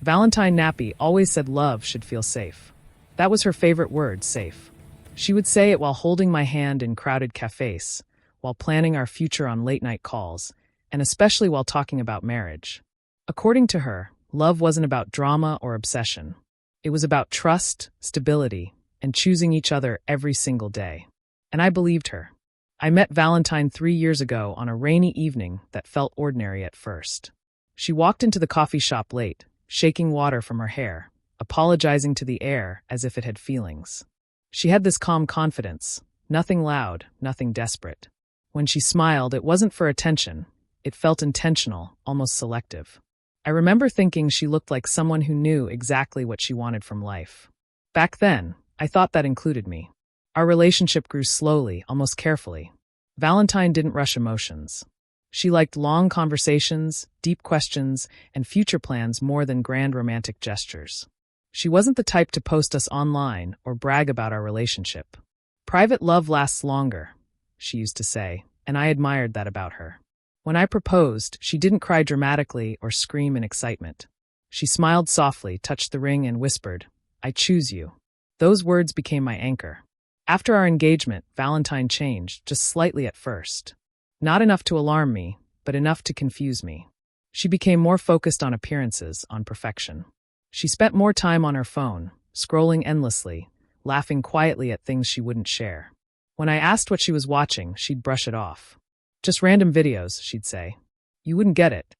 Valentine Nappy always said love should feel safe. That was her favorite word, safe. She would say it while holding my hand in crowded cafes, while planning our future on late-night calls, and especially while talking about marriage. According to her, love wasn't about drama or obsession. It was about trust, stability, and choosing each other every single day. And I believed her. I met Valentine 3 years ago on a rainy evening that felt ordinary at first. She walked into the coffee shop late, shaking water from her hair, apologizing to the air as if it had feelings. She had this calm confidence, nothing loud, nothing desperate. When she smiled, it wasn't for attention. It felt intentional, almost selective. I remember thinking she looked like someone who knew exactly what she wanted from life. Back then, I thought that included me. Our relationship grew slowly, almost carefully. Valentine didn't rush emotions. She liked long conversations, deep questions, and future plans more than grand romantic gestures. She wasn't the type to post us online or brag about our relationship. Private love lasts longer, she used to say, and I admired that about her. When I proposed, she didn't cry dramatically or scream in excitement. She smiled softly, touched the ring, and whispered, "I choose you." Those words became my anchor. After our engagement, Valentine changed, just slightly at first. Not enough to alarm me, but enough to confuse me. She became more focused on appearances, on perfection. She spent more time on her phone, scrolling endlessly, laughing quietly at things she wouldn't share. When I asked what she was watching, she'd brush it off. "Just random videos," she'd say. "You wouldn't get it."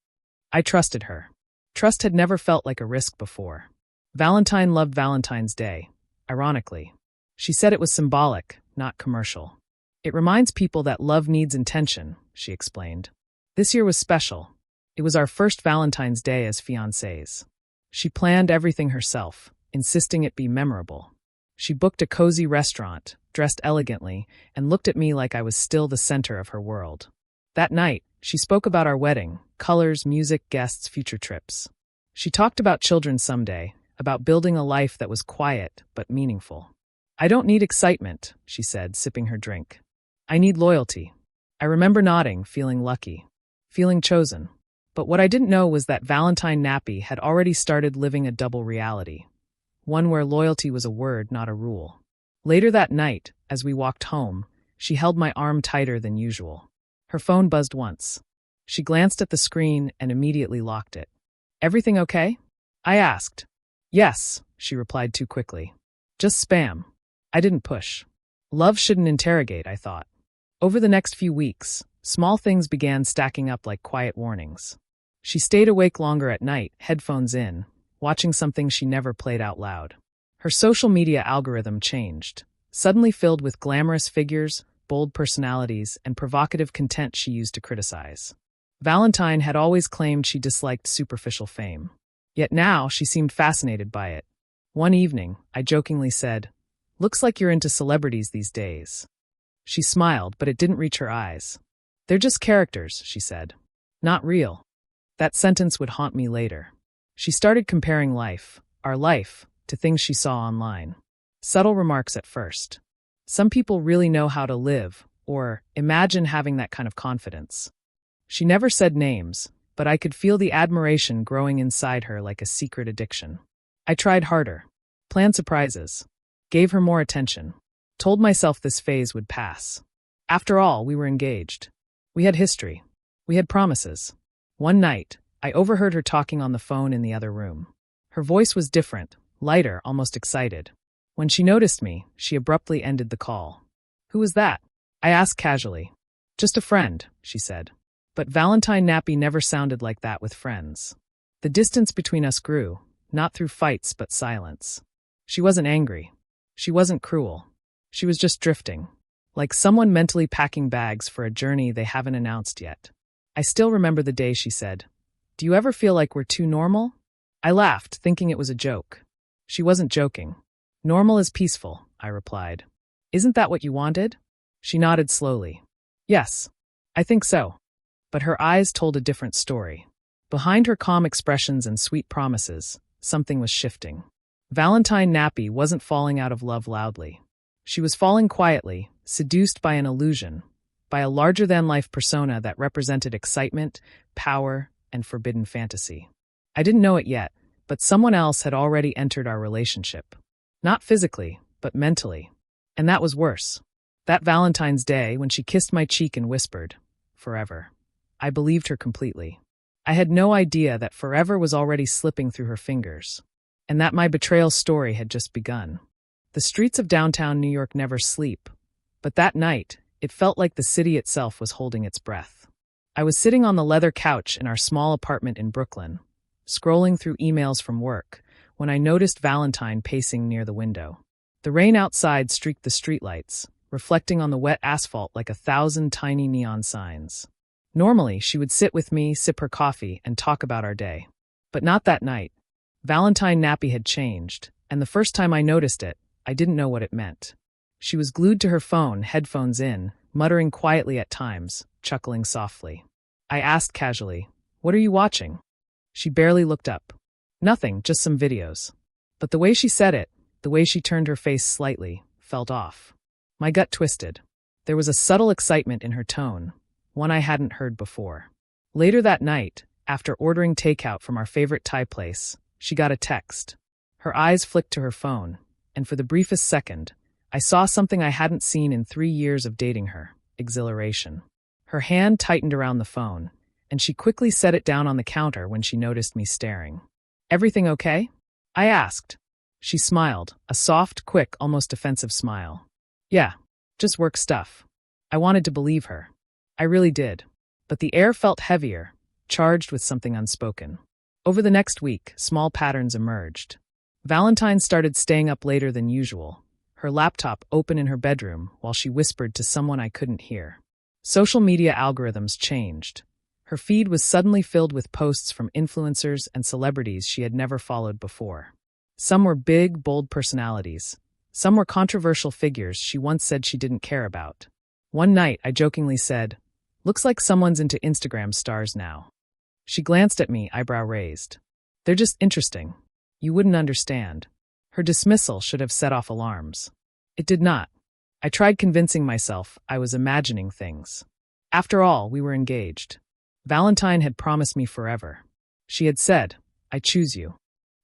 I trusted her. Trust had never felt like a risk before. Valentine loved Valentine's Day, ironically. She said it was symbolic, not commercial. "It reminds people that love needs intention," she explained. This year was special. It was our first Valentine's Day as fiancés. She planned everything herself, insisting it be memorable. She booked a cozy restaurant, dressed elegantly, and looked at me like I was still the center of her world. That night, she spoke about our wedding, colors, music, guests, future trips. She talked about children someday, about building a life that was quiet but meaningful. "I don't need excitement," she said, sipping her drink. "I need loyalty." I remember nodding, feeling lucky, feeling chosen. But what I didn't know was that Valentine Nappy had already started living a double reality, one where loyalty was a word, not a rule. Later that night, as we walked home, she held my arm tighter than usual. Her phone buzzed once. She glanced at the screen and immediately locked it. "Everything okay?" I asked. "Yes," she replied too quickly. "Just spam." I didn't push. Love shouldn't interrogate, I thought. Over the next few weeks, small things began stacking up like quiet warnings. She stayed awake longer at night, headphones in, watching something she never played out loud. Her social media algorithm changed, suddenly filled with glamorous figures, bold personalities, and provocative content she used to criticize. Valentine had always claimed she disliked superficial fame. Yet now she seemed fascinated by it. One evening, I jokingly said, "Looks like you're into celebrities these days." She smiled, but it didn't reach her eyes. "They're just characters," she said. "Not real." That sentence would haunt me later. She started comparing life, our life, to things she saw online. Subtle remarks at first. "Some people really know how to live," or "imagine having that kind of confidence." She never said names, but I could feel the admiration growing inside her like a secret addiction. I tried harder, planned surprises, gave her more attention, told myself this phase would pass. After all, we were engaged. We had history. We had promises. One night, I overheard her talking on the phone in the other room. Her voice was different, lighter, almost excited. When she noticed me, she abruptly ended the call. "Who was that?" I asked casually. "Just a friend," she said. But Valentine Nappy never sounded like that with friends. The distance between us grew, not through fights but silence. She wasn't angry. She wasn't cruel. She was just drifting, like someone mentally packing bags for a journey they haven't announced yet. I still remember the day she said, "Do you ever feel like we're too normal?" I laughed, thinking it was a joke. She wasn't joking. "Normal is peaceful," I replied. "Isn't that what you wanted?" She nodded slowly. "Yes, I think so." But her eyes told a different story. Behind her calm expressions and sweet promises, something was shifting. Valentine Nappy wasn't falling out of love loudly. She was falling quietly, seduced by an illusion, by a larger-than-life persona that represented excitement, power, and forbidden fantasy. I didn't know it yet, but someone else had already entered our relationship. Not physically, but mentally. And that was worse. That Valentine's Day, when she kissed my cheek and whispered, "Forever," I believed her completely. I had no idea that forever was already slipping through her fingers, and that my betrayal story had just begun. The streets of downtown New York never sleep, but that night, it felt like the city itself was holding its breath. I was sitting on the leather couch in our small apartment in Brooklyn, scrolling through emails from work, when I noticed Valentine pacing near the window. The rain outside streaked the streetlights, reflecting on the wet asphalt like 1,000 tiny neon signs. Normally, she would sit with me, sip her coffee, and talk about our day. But not that night. Valentine Nappy had changed, and the first time I noticed it, I didn't know what it meant. She was glued to her phone, headphones in, muttering quietly at times, chuckling softly. I asked casually, "What are you watching?" She barely looked up. "Nothing, just some videos." But the way she said it, the way she turned her face slightly, felt off. My gut twisted. There was a subtle excitement in her tone, one I hadn't heard before. Later that night, after ordering takeout from our favorite Thai place, she got a text. Her eyes flicked to her phone, and for the briefest second, I saw something I hadn't seen in 3 years of dating her: exhilaration. Her hand tightened around the phone, and she quickly set it down on the counter when she noticed me staring. "Everything okay?" I asked. She smiled, a soft, quick, almost offensive smile. "Yeah, just work stuff." I wanted to believe her. I really did. But the air felt heavier, charged with something unspoken. Over the next week, small patterns emerged. Valentine started staying up later than usual, her laptop open in her bedroom while she whispered to someone I couldn't hear. Social media algorithms changed. Her feed was suddenly filled with posts from influencers and celebrities she had never followed before. Some were big, bold personalities. Some were controversial figures she once said she didn't care about. One night, I jokingly said, "Looks like someone's into Instagram stars now." She glanced at me, eyebrow raised. "They're just interesting. You wouldn't understand." Her dismissal should have set off alarms. It did not. I tried convincing myself I was imagining things. After all, we were engaged. Valentine had promised me forever. She had said, "I choose you."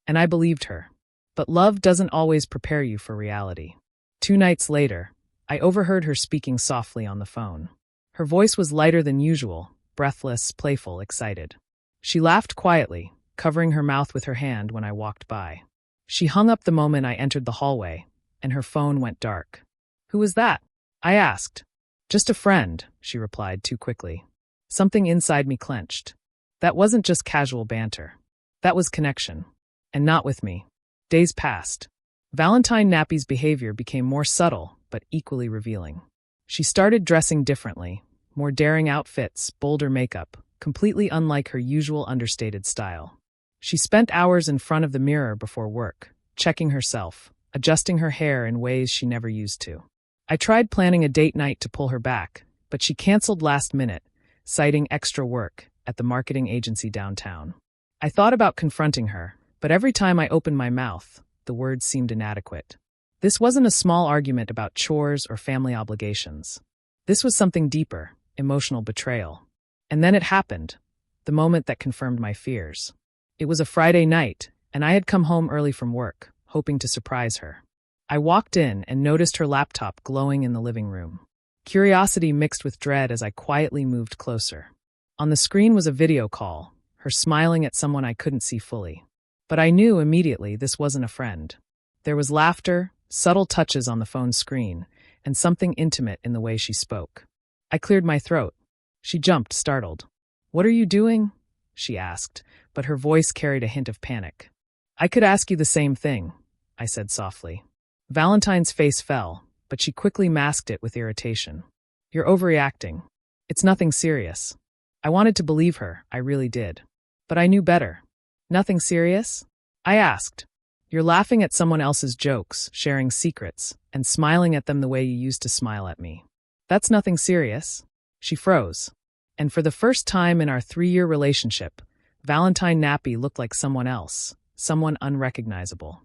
And I believed her. But love doesn't always prepare you for reality. 2 nights later, I overheard her speaking softly on the phone. Her voice was lighter than usual, breathless, playful, excited. She laughed quietly, covering her mouth with her hand when I walked by. She hung up the moment I entered the hallway, and her phone went dark. "Who was that?" I asked. "Just a friend," she replied too quickly. Something inside me clenched. That wasn't just casual banter. That was connection. And not with me. Days passed. Valentine Nappy's behavior became more subtle, but equally revealing. She started dressing differently, more daring outfits, bolder makeup, completely unlike her usual understated style. She spent hours in front of the mirror before work, checking herself, adjusting her hair in ways she never used to. I tried planning a date night to pull her back, but she canceled last minute, citing extra work at the marketing agency downtown. I thought about confronting her, but every time I opened my mouth, the words seemed inadequate. This wasn't a small argument about chores or family obligations. This was something deeper, emotional betrayal. And then it happened, the moment that confirmed my fears. It was a Friday night, and I had come home early from work, hoping to surprise her. I walked in and noticed her laptop glowing in the living room. Curiosity mixed with dread as I quietly moved closer. On the screen was a video call, her smiling at someone I couldn't see fully. But I knew immediately this wasn't a friend. There was laughter, subtle touches on the phone screen, and something intimate in the way she spoke. I cleared my throat. She jumped, startled. "What are you doing?" she asked, but her voice carried a hint of panic. "I could ask you the same thing," I said softly. Valentine's face fell, but she quickly masked it with irritation. "You're overreacting. It's nothing serious." I wanted to believe her, I really did. But I knew better. "Nothing serious?" I asked. "You're laughing at someone else's jokes, sharing secrets, and smiling at them the way you used to smile at me. That's nothing serious." She froze. And for the first time in our 3-year relationship, Valentine Nappy looked like someone else, someone unrecognizable.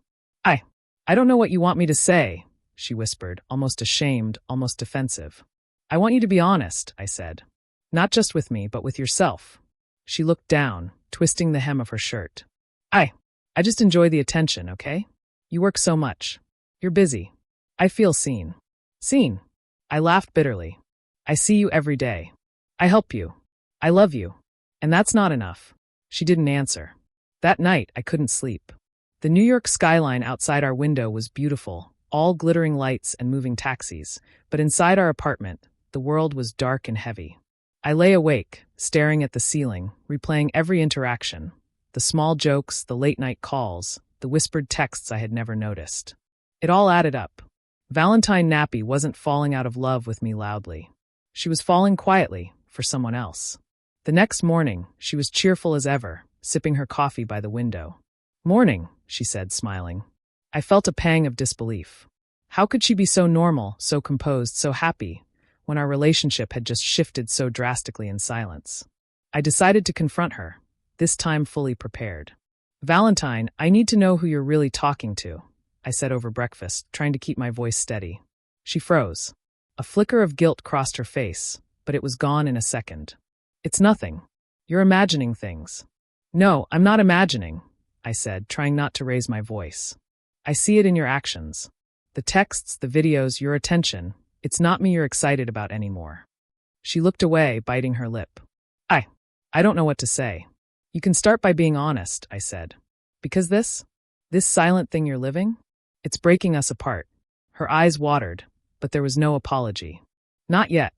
I don't know what you want me to say," she whispered, almost ashamed, almost defensive. "I want you to be honest," I said. "Not just with me, but with yourself." She looked down, twisting the hem of her shirt. I just enjoy the attention, okay? You work so much. You're busy. I feel seen. Seen? I laughed bitterly. I see you every day. I help you. I love you. And that's not enough. She didn't answer. That night, I couldn't sleep. The New York skyline outside our window was beautiful, all glittering lights and moving taxis, but inside our apartment, the world was dark and heavy. I lay awake, staring at the ceiling, replaying every interaction. The small jokes, the late-night calls, the whispered texts I had never noticed. It all added up. Valentine Nappy wasn't falling out of love with me loudly. She was falling quietly for someone else. The next morning, she was cheerful as ever, sipping her coffee by the window. "Morning," she said, smiling. I felt a pang of disbelief. How could she be so normal, so composed, so happy, when our relationship had just shifted so drastically in silence? I decided to confront her, this time fully prepared. "Valentine, I need to know who you're really talking to," I said over breakfast, trying to keep my voice steady. She froze. A flicker of guilt crossed her face, but it was gone in a second. "It's nothing. You're imagining things." "No, I'm not imagining," I said, trying not to raise my voice. "I see it in your actions. The texts, the videos, your attention. It's not me you're excited about anymore." She looked away, biting her lip. I don't know what to say." "You can start by being honest," I said. "Because this silent thing you're living, it's breaking us apart." Her eyes watered, but there was no apology. "Not yet."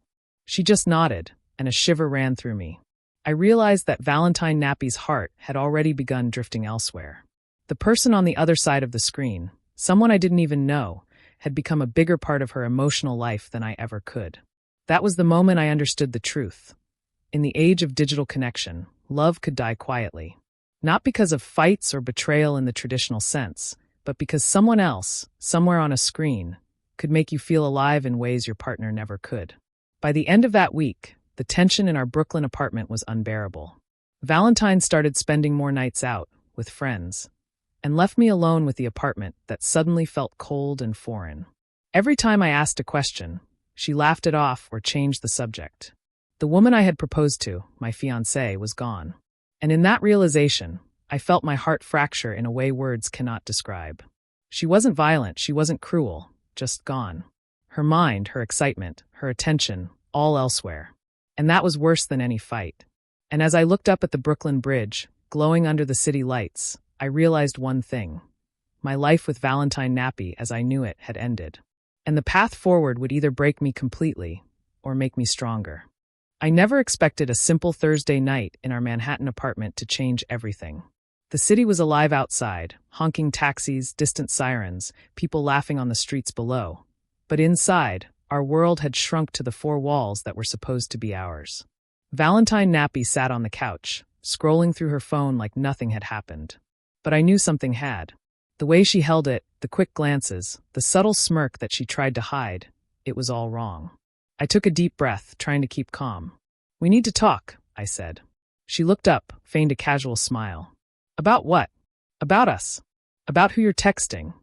She just nodded, and a shiver ran through me. I realized that Valentine Nappy's heart had already begun drifting elsewhere. The person on the other side of the screen, someone I didn't even know, had become a bigger part of her emotional life than I ever could. That was the moment I understood the truth. In the age of digital connection, love could die quietly. Not because of fights or betrayal in the traditional sense, but because someone else, somewhere on a screen, could make you feel alive in ways your partner never could. By the end of that week, the tension in our Brooklyn apartment was unbearable. Valentine started spending more nights out, with friends, and left me alone with the apartment that suddenly felt cold and foreign. Every time I asked a question, she laughed it off or changed the subject. The woman I had proposed to, my fiancée, was gone. And in that realization, I felt my heart fracture in a way words cannot describe. She wasn't violent, she wasn't cruel, just gone. Her mind, her excitement, her attention, all elsewhere. And that was worse than any fight. And as I looked up at the Brooklyn Bridge, glowing under the city lights, I realized one thing. My life with Valentine Nappy, as I knew it, had ended. And the path forward would either break me completely or make me stronger. I never expected a simple Thursday night in our Manhattan apartment to change everything. The city was alive outside, honking taxis, distant sirens, people laughing on the streets below. But inside, our world had shrunk to the four walls that were supposed to be ours. Valentine Nappy sat on the couch, scrolling through her phone like nothing had happened. But I knew something had. The way she held it, the quick glances, the subtle smirk that she tried to hide, it was all wrong. I took a deep breath, trying to keep calm. "We need to talk," I said. She looked up, feigned a casual smile. "About what?" "About us. About who you're texting,"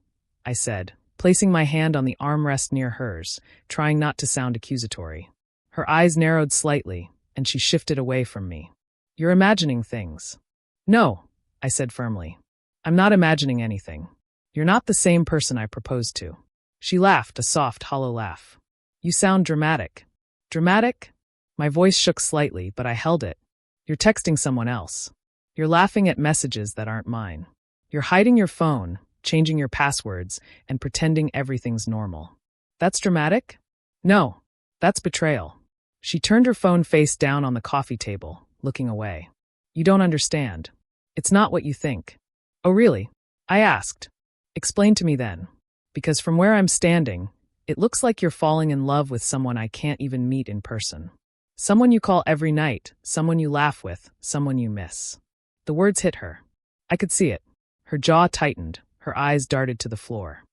I said, placing my hand on the armrest near hers, trying not to sound accusatory. Her eyes narrowed slightly, and she shifted away from me. "You're imagining things." "No," I said firmly. "I'm not imagining anything. You're not the same person I proposed to." She laughed, a soft, hollow laugh. "You sound dramatic." "Dramatic?" My voice shook slightly, but I held it. "You're texting someone else. You're laughing at messages that aren't mine. You're hiding your phone, changing your passwords, and pretending everything's normal. That's dramatic?" "No, that's betrayal." She turned her phone face down on the coffee table, looking away. "You don't understand. It's not what you think." "Oh, really?" I asked. "Explain to me then. Because from where I'm standing, it looks like you're falling in love with someone I can't even meet in person. Someone you call every night, someone you laugh with, someone you miss." The words hit her. I could see it. Her jaw tightened, her eyes darted to the floor.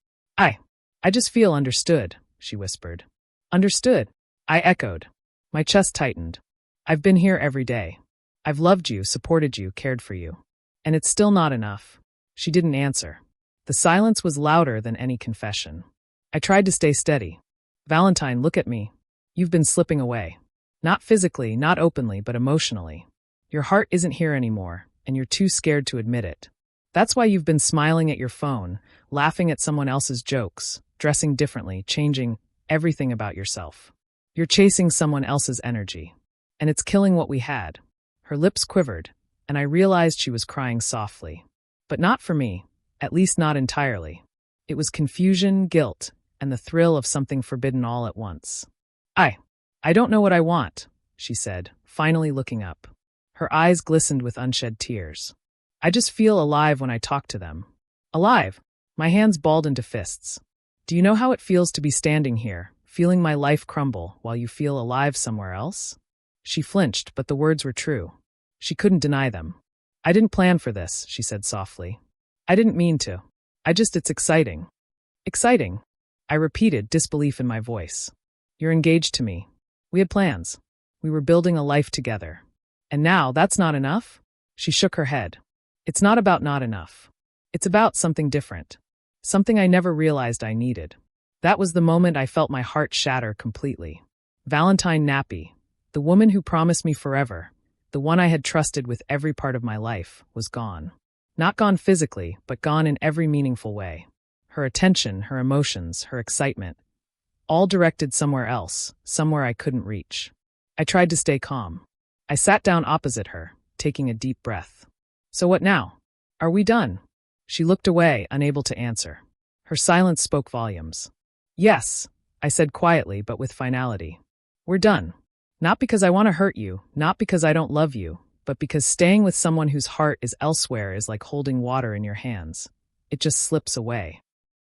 I just feel understood," she whispered. "Understood?" I echoed. My chest tightened. "I've been here every day. I've loved you, supported you, cared for you. And it's still not enough." She didn't answer. The silence was louder than any confession. I tried to stay steady. "Valentine, look at me. You've been slipping away. Not physically, not openly, but emotionally. Your heart isn't here anymore, and you're too scared to admit it. That's why you've been smiling at your phone, laughing at someone else's jokes, dressing differently, changing everything about yourself. You're chasing someone else's energy. And it's killing what we had. Her lips quivered, and I realized she was crying softly. But not for me, at least not entirely. It was confusion, guilt, and the thrill of something forbidden all at once. I don't know what I want, she said, finally looking up. Her eyes glistened with unshed tears. I just feel alive when I talk to them. Alive! My hands balled into fists. Do you know how it feels to be standing here, feeling my life crumble while you feel alive somewhere else? She flinched, but the words were true. She couldn't deny them. I didn't plan for this, she said softly. I didn't mean to. It's exciting. Exciting, I repeated, disbelief in my voice. You're engaged to me. We had plans. We were building a life together. And now, that's not enough? She shook her head. It's not about not enough. It's about something different. Something I never realized I needed. That was the moment I felt my heart shatter completely. Valentine Nappy, the woman who promised me forever, the one I had trusted with every part of my life, was gone. Not gone physically, but gone in every meaningful way. Her attention, her emotions, her excitement, all directed somewhere else, somewhere I couldn't reach. I tried to stay calm. I sat down opposite her, taking a deep breath. So what now? Are we done? She looked away, unable to answer. Her silence spoke volumes. Yes, I said quietly but with finality. We're done. Not because I want to hurt you, not because I don't love you, but because staying with someone whose heart is elsewhere is like holding water in your hands. It just slips away.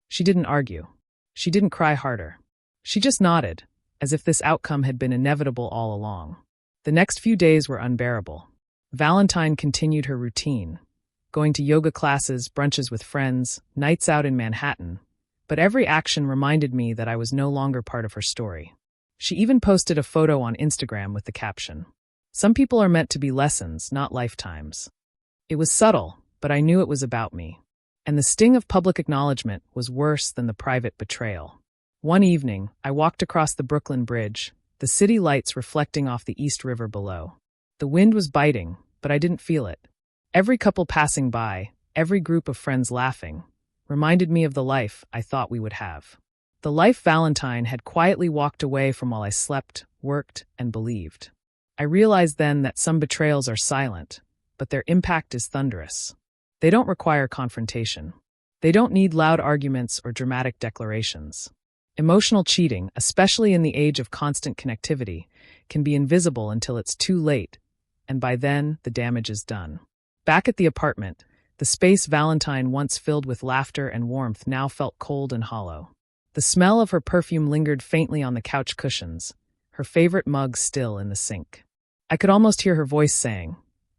She didn't argue. She didn't cry harder. She just nodded, as if this outcome had been inevitable all along. The next few days were unbearable. Valentine continued her routine, going to yoga classes, brunches with friends, nights out in Manhattan, but every action reminded me that I was no longer part of her story. She even posted a photo on Instagram with the caption, "Some people are meant to be lessons, not lifetimes." It was subtle, but I knew it was about me. And the sting of public acknowledgement was worse than the private betrayal. One evening, I walked across the Brooklyn Bridge, the city lights reflecting off the East River below. The wind was biting, but I didn't feel it. Every couple passing by, every group of friends laughing, reminded me of the life I thought we would have. The life Valentine had quietly walked away from while I slept, worked, and believed. I realized then that some betrayals are silent, but their impact is thunderous. They don't require confrontation. They don't need loud arguments or dramatic declarations. Emotional cheating, especially in the age of constant connectivity, can be invisible until it's too late, and by then, the damage is done. Back at the apartment, the space Valentine once filled with laughter and warmth now felt cold and hollow. The smell of her perfume lingered faintly on the couch cushions, her favorite mug still in the sink. I could almost hear her voice saying,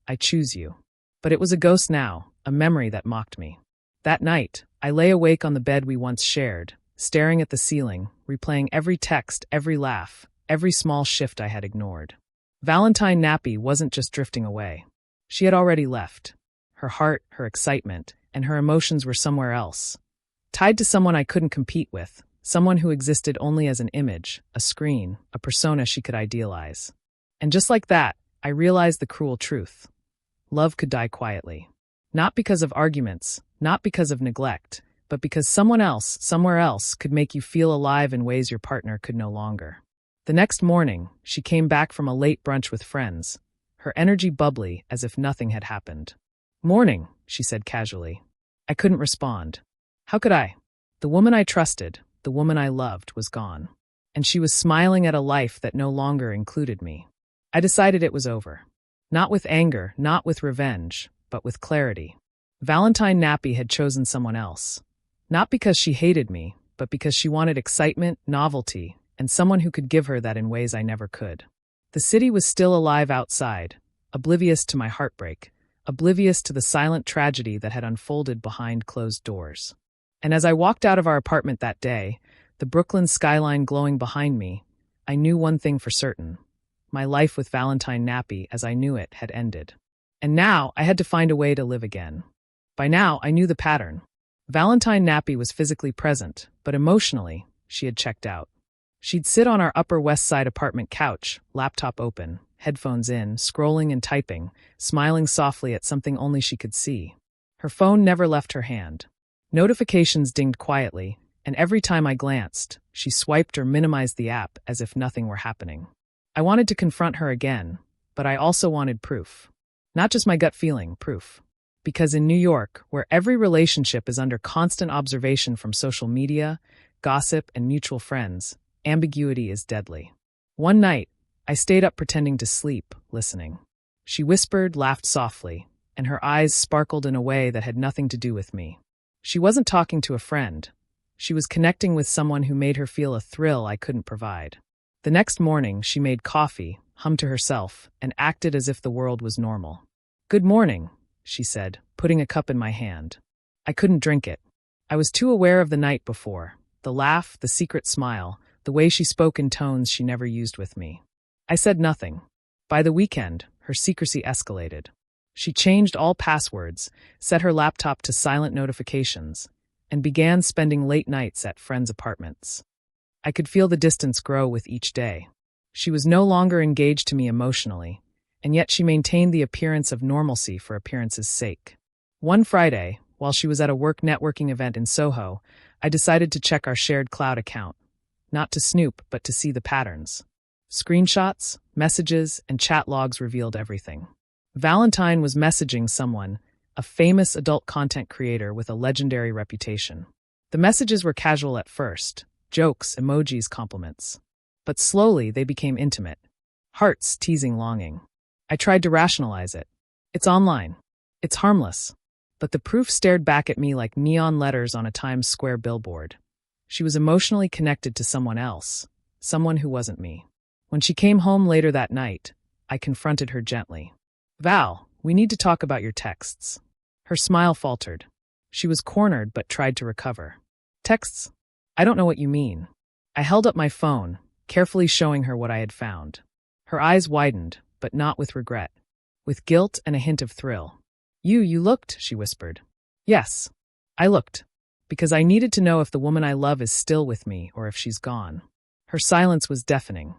"I choose you." But it was a ghost now, a memory that mocked me. That night, I lay awake on the bed we once shared, staring at the ceiling, replaying every text, every laugh, every small shift I had ignored. Valentine Nappy wasn't just drifting away. She had already left. Her heart, her excitement, and her emotions were somewhere else. Tied to someone I couldn't compete with, someone who existed only as an image, a screen, a persona she could idealize. And just like that, I realized the cruel truth. Love could die quietly. Not because of arguments, not because of neglect, but because someone else, somewhere else, could make you feel alive in ways your partner could no longer. The next morning, she came back from a late brunch with friends, her energy bubbly as if nothing had happened. "Morning," she said casually. I couldn't respond. How could I? The woman I trusted, the woman I loved, was gone. And she was smiling at a life that no longer included me. I decided it was over. Not with anger, not with revenge, but with clarity. Valentine Nappy had chosen someone else. Not because she hated me, but because she wanted excitement, novelty, and someone who could give her that in ways I never could. The city was still alive outside, oblivious to my heartbreak, oblivious to the silent tragedy that had unfolded behind closed doors. And as I walked out of our apartment that day, the Brooklyn skyline glowing behind me, I knew one thing for certain. My life with Valentine Nappy, as I knew it, had ended. And now I had to find a way to live again. By now, I knew the pattern. Valentine Nappy was physically present, but emotionally, she had checked out. She'd sit on our Upper West Side apartment couch, laptop open, headphones in, scrolling and typing, smiling softly at something only she could see. Her phone never left her hand. Notifications dinged quietly, and every time I glanced, she swiped or minimized the app as if nothing were happening. I wanted to confront her again, but I also wanted proof. Not just my gut feeling, proof. Because in New York, where every relationship is under constant observation from social media, gossip, and mutual friends, ambiguity is deadly. One night, I stayed up pretending to sleep, listening. She whispered, laughed softly, and her eyes sparkled in a way that had nothing to do with me. She wasn't talking to a friend. She was connecting with someone who made her feel a thrill I couldn't provide. The next morning, she made coffee, hummed to herself, and acted as if the world was normal. "Good morning," she said, putting a cup in my hand. I couldn't drink it. I was too aware of the night before, the laugh, the secret smile, the way she spoke in tones she never used with me. I said nothing. By the weekend, her secrecy escalated. She changed all passwords, set her laptop to silent notifications, and began spending late nights at friends' apartments. I could feel the distance grow with each day. She was no longer engaged to me emotionally, and yet she maintained the appearance of normalcy for appearance's sake. One Friday, while she was at a work networking event in Soho, I decided to check our shared cloud account. Not to snoop, but to see the patterns. Screenshots, messages, and chat logs revealed everything. Valentine was messaging someone, a famous adult content creator with a legendary reputation. The messages were casual at first, jokes, emojis, compliments. But slowly they became intimate. Hearts teasing longing. I tried to rationalize it. It's online. It's harmless. But the proof stared back at me like neon letters on a Times Square billboard. She was emotionally connected to someone else, someone who wasn't me. When she came home later that night, I confronted her gently. "Val, we need to talk about your texts." Her smile faltered. She was cornered but tried to recover. "Texts? I don't know what you mean." I held up my phone, carefully showing her what I had found. Her eyes widened, but not with regret. With guilt and a hint of thrill. You looked," she whispered. "Yes, I looked. Because I needed to know if the woman I love is still with me or if she's gone." Her silence was deafening.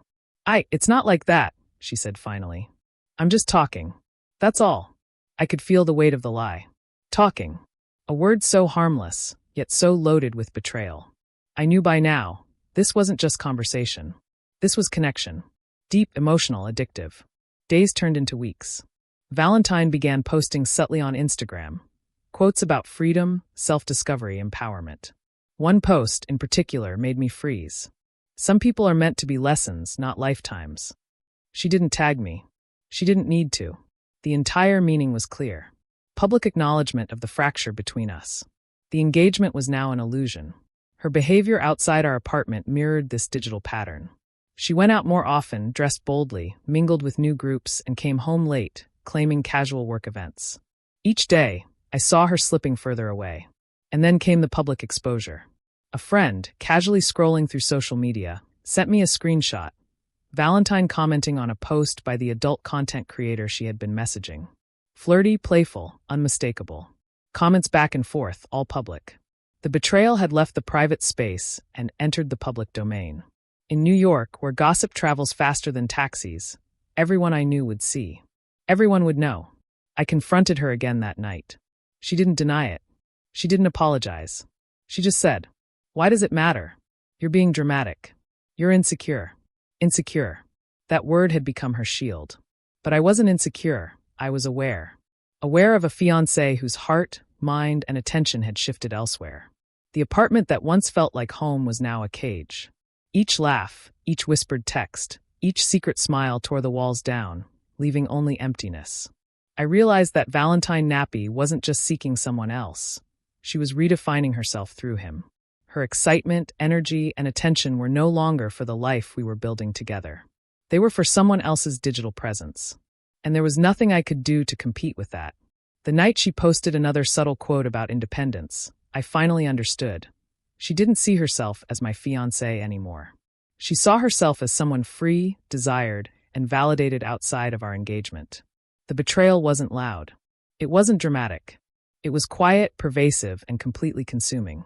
It's not like that," she said finally. "I'm just talking. That's all." I could feel the weight of the lie. Talking. A word so harmless, yet so loaded with betrayal. I knew by now, this wasn't just conversation. This was connection. Deep, emotional, addictive. Days turned into weeks. Valentine began posting subtly on Instagram. Quotes about freedom, self-discovery, empowerment. One post, in particular, made me freeze. Some people are meant to be lessons, not lifetimes. She didn't tag me. She didn't need to. The entire meaning was clear. Public acknowledgement of the fracture between us. The engagement was now an illusion. Her behavior outside our apartment mirrored this digital pattern. She went out more often, dressed boldly, mingled with new groups, and came home late, claiming casual work events. Each day, I saw her slipping further away. And then came the public exposure. A friend, casually scrolling through social media, sent me a screenshot. Valentine commenting on a post by the adult content creator she had been messaging. Flirty, playful, unmistakable. Comments back and forth, all public. The betrayal had left the private space and entered the public domain. In New York, where gossip travels faster than taxis, everyone I knew would see. Everyone would know. I confronted her again that night. She didn't deny it. She didn't apologize. She just said, "Why does it matter? You're being dramatic. You're insecure." Insecure. That word had become her shield. But I wasn't insecure. I was aware. Aware of a fiancé whose heart, mind, and attention had shifted elsewhere. The apartment that once felt like home was now a cage. Each laugh, each whispered text, each secret smile tore the walls down, leaving only emptiness. I realized that Valentine Nappy wasn't just seeking someone else. She was redefining herself through him. Her excitement, energy, and attention were no longer for the life we were building together. They were for someone else's digital presence. And there was nothing I could do to compete with that. The night she posted another subtle quote about independence, I finally understood. She didn't see herself as my fiancé anymore. She saw herself as someone free, desired, and validated outside of our engagement. The betrayal wasn't loud. It wasn't dramatic. It was quiet, pervasive, and completely consuming.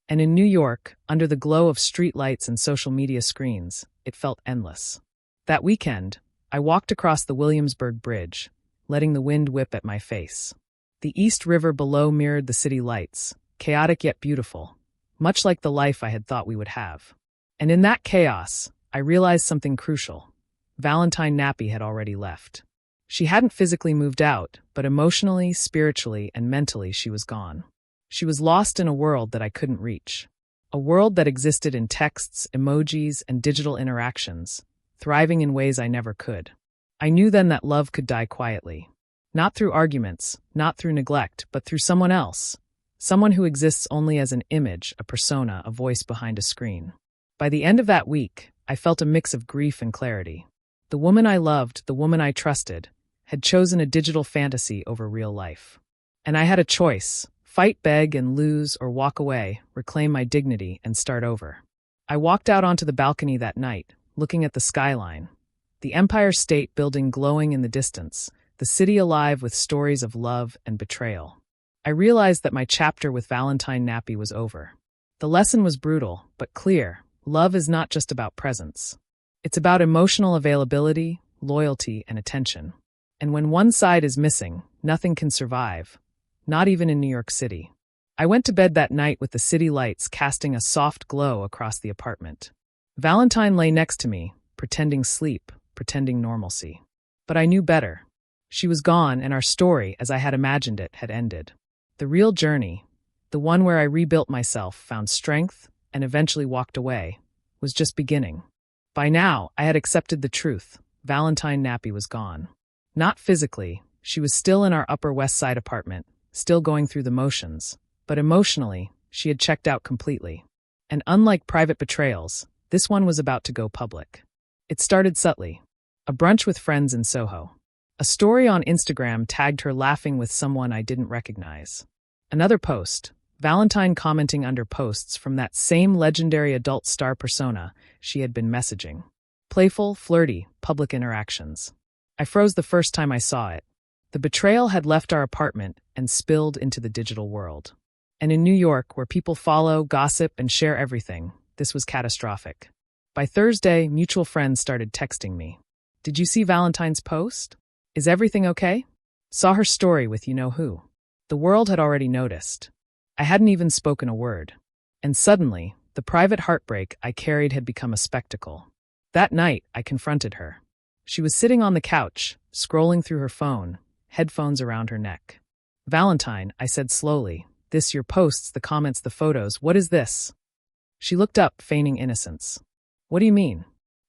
And in New York, under the glow of streetlights and social media screens, it felt endless. That weekend, I walked across the Williamsburg Bridge, letting the wind whip at my face. The East River below mirrored the city lights, chaotic yet beautiful, much like the life I had thought we would have. And in that chaos, I realized something crucial. Valentine Nappy had already left. She hadn't physically moved out, but emotionally, spiritually, and mentally she was gone. She was lost in a world that I couldn't reach. A world that existed in texts, emojis, and digital interactions, thriving in ways I never could. I knew then that love could die quietly. Not through arguments, not through neglect, but through someone else. Someone who exists only as an image, a persona, a voice behind a screen. By the end of that week, I felt a mix of grief and clarity. The woman I loved, the woman I trusted, had chosen a digital fantasy over real life. And I had a choice: fight, beg, and lose, or walk away, reclaim my dignity, and start over. I walked out onto the balcony that night, looking at the skyline. The Empire State Building glowing in the distance, the city alive with stories of love and betrayal. I realized that my chapter with Valentine Nappy was over. The lesson was brutal, but clear. Love is not just about presence. It's about emotional availability, loyalty, and attention. And when one side is missing, nothing can survive, not even in New York City. I went to bed that night with the city lights casting a soft glow across the apartment. Valentine lay next to me, pretending sleep, pretending normalcy. But I knew better. She was gone, and our story, as I had imagined it, had ended. The real journey, the one where I rebuilt myself, found strength, and eventually walked away, was just beginning. By now, I had accepted the truth. Valentine Nappy was gone. Not physically, she was still in our Upper West Side apartment, still going through the motions, but emotionally, she had checked out completely. And unlike private betrayals, this one was about to go public. It started subtly. A brunch with friends in Soho. A story on Instagram tagged her laughing with someone I didn't recognize. Another post, Valentine commenting under posts from that same legendary adult star persona she had been messaging. Playful, flirty, public interactions. I froze the first time I saw it. The betrayal had left our apartment and spilled into the digital world. And in New York, where people follow, gossip, and share everything, this was catastrophic. By Thursday, mutual friends started texting me. Did you see Valentine's post? Is everything okay? Saw her story with you-know-who. The world had already noticed. I hadn't even spoken a word. And suddenly, the private heartbreak I carried had become a spectacle. That night, I confronted her. She was sitting on the couch, scrolling through her phone, headphones around her neck. Valentine, I said slowly, this your posts, the comments, the photos, what is this? She looked up, feigning innocence. What do you mean?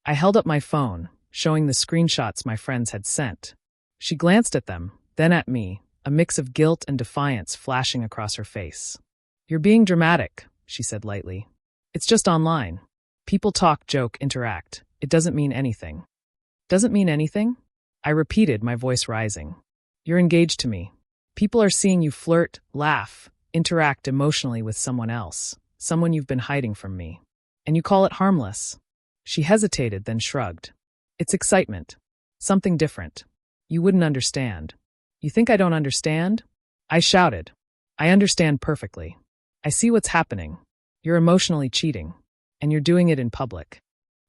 I held up my phone, showing the screenshots my friends had sent. She glanced at them, then at me, a mix of guilt and defiance flashing across her face. You're being dramatic, she said lightly. It's just online. People talk, joke, interact. It doesn't mean anything. Doesn't mean anything? I repeated, my voice rising. You're engaged to me. People are seeing you flirt, laugh, interact emotionally with someone else, someone you've been hiding from me. And you call it harmless. She hesitated, then shrugged. It's excitement. Something different. You wouldn't understand. You think I don't understand? I shouted. I understand perfectly. I see what's happening. You're emotionally cheating. And you're doing it in public.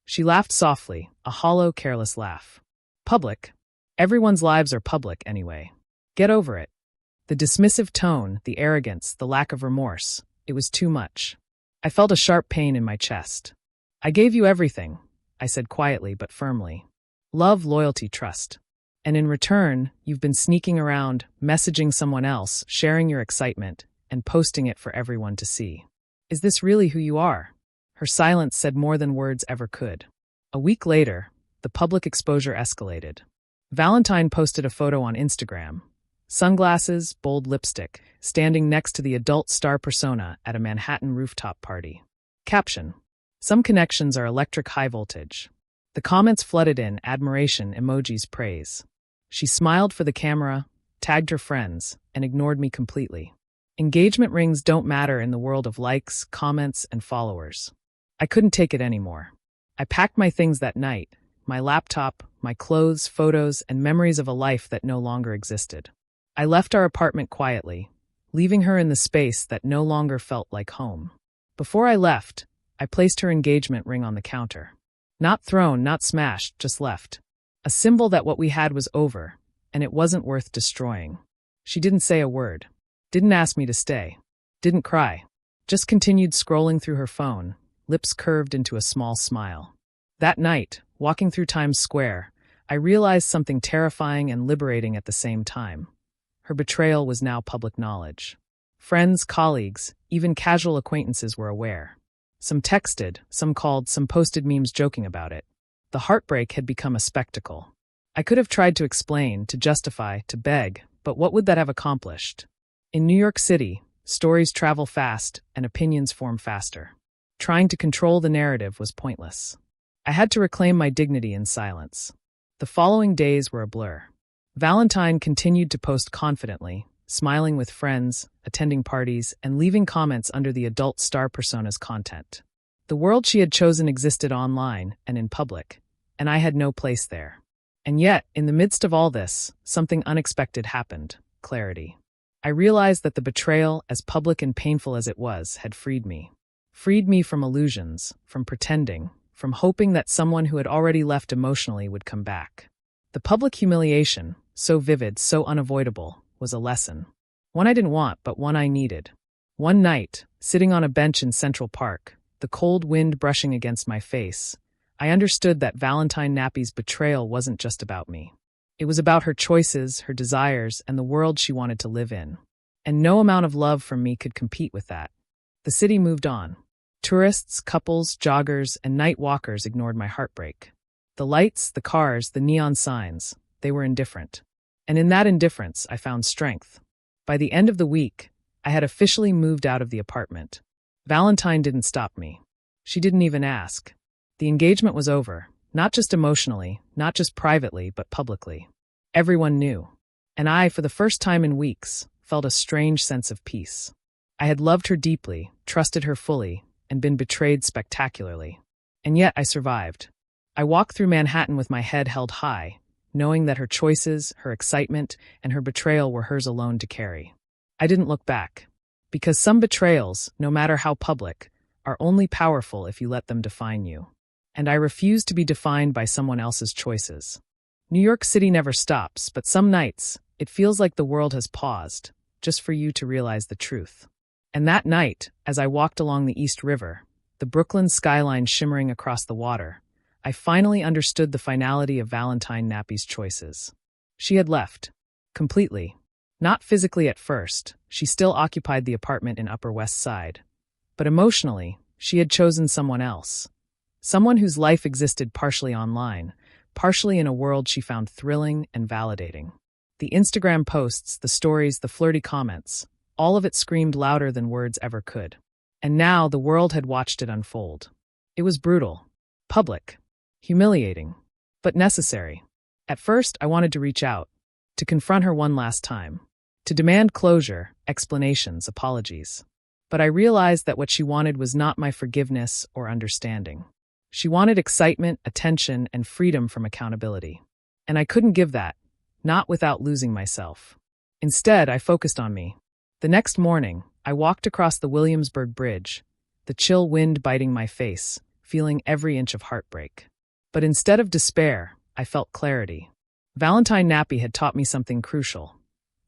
She laughed softly, a hollow, careless laugh. Public? Everyone's lives are public anyway. Get over it. The dismissive tone, the arrogance, the lack of remorse. It was too much. I felt a sharp pain in my chest. I gave you everything, I said quietly but firmly. Love, loyalty, trust. And in return, you've been sneaking around, messaging someone else, sharing your excitement, and posting it for everyone to see. Is this really who you are? Her silence said more than words ever could. A week later, the public exposure escalated. Valentine posted a photo on Instagram. Sunglasses, bold lipstick, standing next to the adult star persona at a Manhattan rooftop party. Caption: some connections are electric high voltage. The comments flooded in, admiration, emojis, praise. She smiled for the camera, tagged her friends, and ignored me completely. Engagement rings don't matter in the world of likes, comments, and followers. I couldn't take it anymore. I packed my things that night, my laptop, my clothes, photos, and memories of a life that no longer existed. I left our apartment quietly, leaving her in the space that no longer felt like home. Before I left, I placed her engagement ring on the counter. Not thrown, not smashed, just left. A symbol that what we had was over, and it wasn't worth destroying. She didn't say a word, didn't ask me to stay, didn't cry, just continued scrolling through her phone, lips curved into a small smile. That night, walking through Times Square, I realized something terrifying and liberating at the same time. Her betrayal was now public knowledge. Friends, colleagues, even casual acquaintances were aware. Some texted, some called, some posted memes joking about it. The heartbreak had become a spectacle. I could have tried to explain, to justify, to beg, but what would that have accomplished? In New York City, stories travel fast and opinions form faster. Trying to control the narrative was pointless. I had to reclaim my dignity in silence. The following days were a blur. Valentine continued to post confidently, smiling with friends, attending parties, and leaving comments under the adult star persona's content. The world she had chosen existed online and in public, and I had no place there. And yet, in the midst of all this, something unexpected happened: clarity. I realized that the betrayal, as public and painful as it was, had freed me. Freed me from illusions, from pretending, from hoping that someone who had already left emotionally would come back. The public humiliation, so vivid, so unavoidable, was a lesson. One I didn't want, but one I needed. One night, sitting on a bench in Central Park, the cold wind brushing against my face, I understood that Valentine Nappy's betrayal wasn't just about me. It was about her choices, her desires, and the world she wanted to live in. And no amount of love from me could compete with that. The city moved on. Tourists, couples, joggers, and night walkers ignored my heartbreak. The lights, the cars, the neon signs, they were indifferent. And in that indifference, I found strength. By the end of the week, I had officially moved out of the apartment. Valentine didn't stop me. She didn't even ask. The engagement was over, not just emotionally, not just privately, but publicly. Everyone knew. And I, for the first time in weeks, felt a strange sense of peace. I had loved her deeply, trusted her fully, and been betrayed spectacularly. And yet I survived. I walked through Manhattan with my head held high, knowing that her choices, her excitement, and her betrayal were hers alone to carry. I didn't look back. Because some betrayals, no matter how public, are only powerful if you let them define you. And I refuse to be defined by someone else's choices. New York City never stops, but some nights, it feels like the world has paused, just for you to realize the truth. And that night, as I walked along the East River, the Brooklyn skyline shimmering across the water, I finally understood the finality of Valentine Nappy's choices. She had left. Completely. Not physically at first, she still occupied the apartment in Upper West Side. But emotionally, she had chosen someone else. Someone whose life existed partially online, partially in a world she found thrilling and validating. The Instagram posts, the stories, the flirty comments, all of it screamed louder than words ever could. And now the world had watched it unfold. It was brutal, public, humiliating, but necessary. At first, I wanted to reach out, to confront her one last time, to demand closure, explanations, apologies. But I realized that what she wanted was not my forgiveness or understanding. She wanted excitement, attention, and freedom from accountability. And I couldn't give that, not without losing myself. Instead, I focused on me. The next morning, I walked across the Williamsburg Bridge, the chill wind biting my face, feeling every inch of heartbreak. But instead of despair, I felt clarity. Valentine Nappy had taught me something crucial.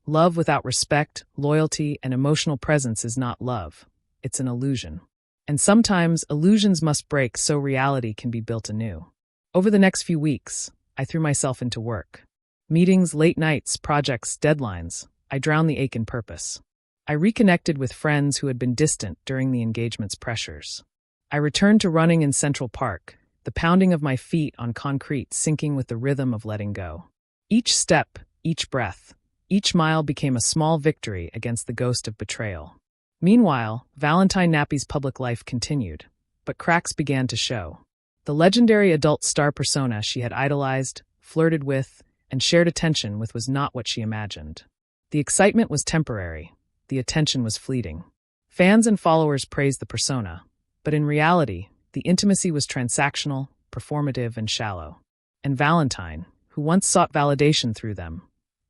Love without respect, loyalty, and emotional presence is not love. It's an illusion. And sometimes illusions must break so reality can be built anew. Over the next few weeks, I threw myself into work. Meetings, late nights, projects, deadlines. I drowned the ache in purpose. I reconnected with friends who had been distant during the engagement's pressures. I returned to running in Central Park, the pounding of my feet on concrete syncing with the rhythm of letting go. Each step, each breath, each mile became a small victory against the ghost of betrayal. Meanwhile, Valentine Nappy's public life continued, but cracks began to show. The legendary adult star persona she had idolized, flirted with, and shared attention with was not what she imagined. The excitement was temporary, the attention was fleeting. Fans and followers praised the persona, but in reality, the intimacy was transactional, performative, and shallow. And Valentine, who once sought validation through them,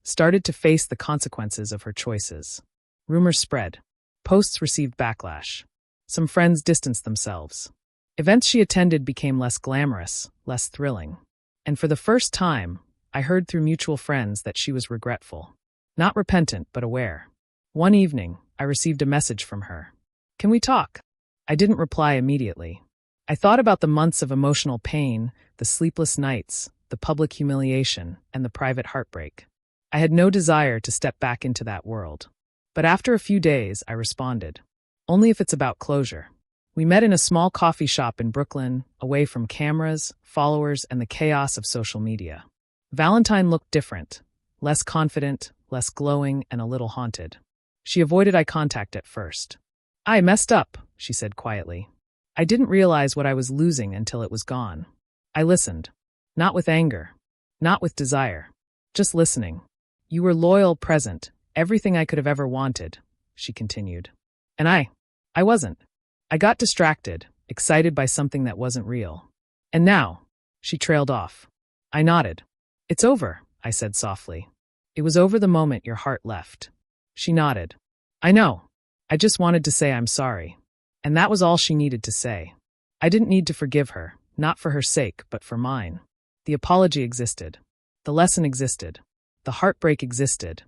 started to face the consequences of her choices. Rumors spread. Posts received backlash. Some friends distanced themselves. Events she attended became less glamorous, less thrilling. And for the first time, I heard through mutual friends that she was regretful. Not repentant, but aware. One evening, I received a message from her. "Can we talk?" I didn't reply immediately. I thought about the months of emotional pain, the sleepless nights, the public humiliation, and the private heartbreak. I had no desire to step back into that world. But after a few days, I responded. Only if it's about closure. We met in a small coffee shop in Brooklyn, away from cameras, followers, and the chaos of social media. Valentine looked different, less confident, less glowing, and a little haunted. She avoided eye contact at first. "I messed up," she said quietly. I didn't realize what I was losing until it was gone. I listened. Not with anger. Not with desire. Just listening. "You were loyal, present, everything I could have ever wanted," she continued. And I wasn't. I got distracted, excited by something that wasn't real. "And now," she trailed off. I nodded. "It's over," I said softly. "It was over the moment your heart left." She nodded. "I know. I just wanted to say I'm sorry." And that was all she needed to say. I didn't need to forgive her, not for her sake, but for mine. The apology existed. The lesson existed. The heartbreak existed.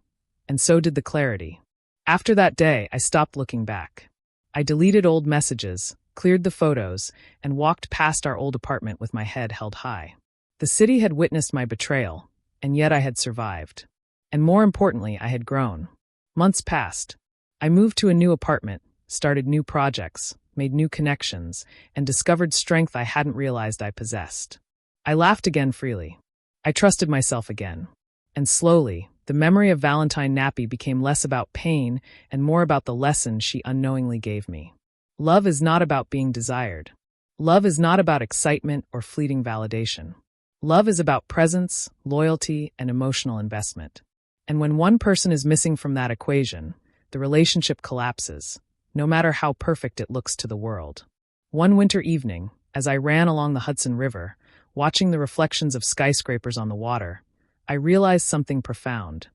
And so did the clarity. After that day, I stopped looking back. I deleted old messages, cleared the photos, and walked past our old apartment with my head held high. The city had witnessed my betrayal, and yet I had survived. And more importantly, I had grown. Months passed. I moved to a new apartment, started new projects, made new connections, and discovered strength I hadn't realized I possessed. I laughed again freely. I trusted myself again. And slowly, the memory of Valentine Nappy became less about pain and more about the lesson she unknowingly gave me. Love is not about being desired. Love is not about excitement or fleeting validation. Love is about presence, loyalty, and emotional investment. And when one person is missing from that equation, the relationship collapses, no matter how perfect it looks to the world. One winter evening, as I ran along the Hudson River, watching the reflections of skyscrapers on the water, I realized something profound.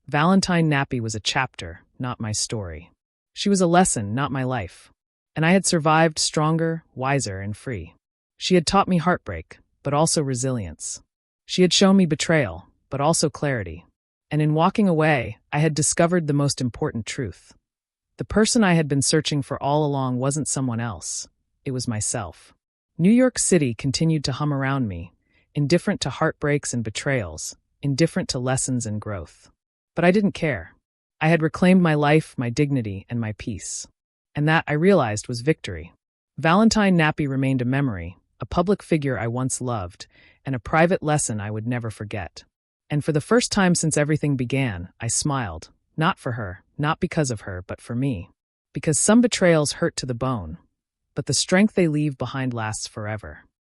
Valentine Nappy was a chapter, not my story. She was a lesson, not my life. And I had survived stronger, wiser, and free. She had taught me heartbreak, but also resilience. She had shown me betrayal, but also clarity. And in walking away, I had discovered the most important truth. The person I had been searching for all along wasn't someone else. It was myself. New York City continued to hum around me, indifferent to heartbreaks and betrayals, indifferent to lessons and growth. But I didn't care. I had reclaimed my life, my dignity, and my peace. And that, I realized, was victory. Valentine Nappy remained a memory, a public figure I once loved, and a private lesson I would never forget. And for the first time since everything began, I smiled, not for her, not because of her, but for me. Because some betrayals hurt to the bone, but the strength they leave behind lasts forever.